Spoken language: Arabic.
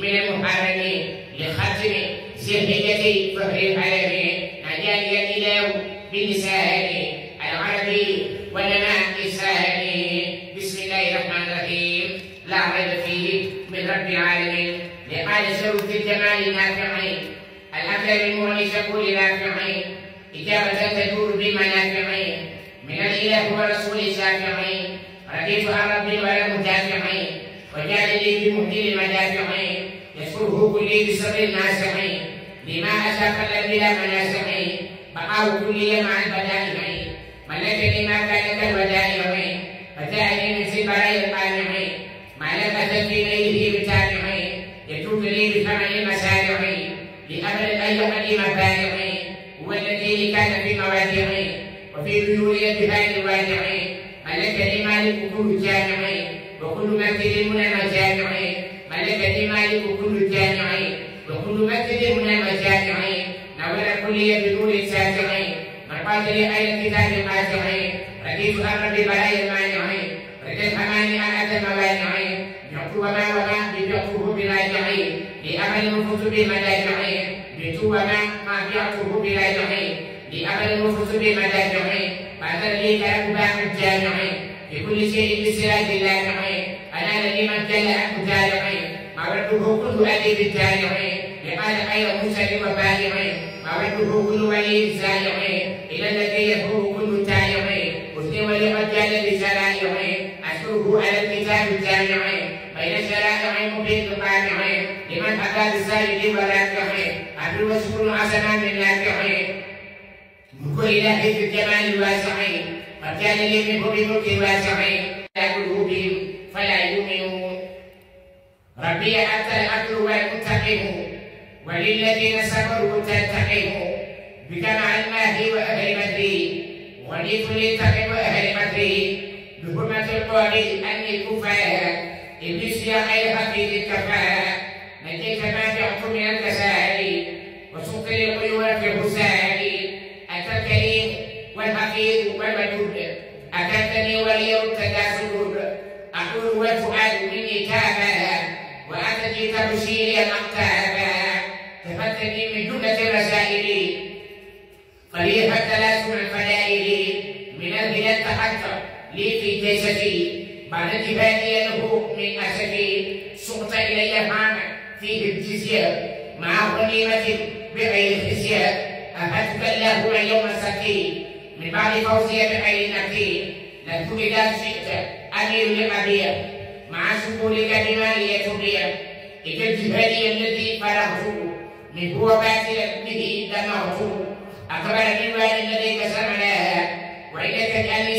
من المحرم لختم ذي الحجة فهر الحرم نجاني الإله بلسان العربي ونماء السهل. بسم الله الرحمن الرحيم. لا ريب فيه من رب العالمين. لقال شرف الجمال نافعين الأكثر المغني شكور نافعين إجابة تدور بمنافعين من الإله ورسول شافعين. رضيت عن ربي ولم دافعين وجعل لي بمهدي المدافعين يذكره كلي بسر الناسعين لما أشاق بلا مناسعين بقاه كلي مع البدائعين ملكني ما كان كالودائعين فتعني من سبراء القانعين معلقة في ليله بتابعين يتوب لي بثمن مسارعين لأمر أن يقدم بارعين هو الذي كان في موادعين وفي ذيولية بهذه الوادعين ملكني مالك كل جامعين وكل مكر من المجامعين ملكني مالك كل جامعين وكل مكر من المجامعين نور كلية بدون الساجعين مرقات لي أي الكتاب القاطعين رديت أمر ببلايا المانعين رديت أماني أتى الموانعين بعت وما ببعته براجعين لأمل النفوس بمدافعين بعت ما بعته براجعين لأمل النفوس بمدافعين بعد لي كأتباع الجامعين في كل شيء بسراج اللامعين أنا لمن جل أنه جارعين مورده كل أديب الجارعين لقال خير مسلم وبارعين مورده كل ولي زارعين إلى الذي يفوه كل تارعين مسلم لقد جل بشرائعين أشكره على الكتاب الجامعين بين الشرائع مبين القانعين لمن أتى بالسائل والراكعين عبد وشكر حسنا من نافعين ملك إله في الجمال الواسعين قد كان لي منه بملك الواسعين لا قلوبهم فلا يؤمنون ربي حتى الأكل والمنتقم وللذين صبروا تنتقم بجمع الماهي وأهل مدري وليت للتقم وأهل مدري بحرمة القول أني الكفاء إبليس يا خير حفيظ الكفاء نجيت ما بعت من الكسائر وسقط العيون في الحسائر أنت الكريم والحفيظ والودود أكلتني ولي التجاسد أقول والفؤاد مني تابا وأنت جئت بشيري الأقتابا كفتني من جملة الرسائل قريبا تلاسم الفدائل من الهدى التحقق لي في جيشتي بعد انتباهي له من أسفي سقط إلي معنى فيه الجزية مع غنيمة بغير خزي أفتك الله يوم السكي من بعد فوزي بغير نكي لست إذا شئت أمير لقبية مع سهولك بمالي تبية إذا الجهادي الذي فرغته من هو باتلا به دمغته أخبر بالوالد الذي كسرناها وإذا تجعل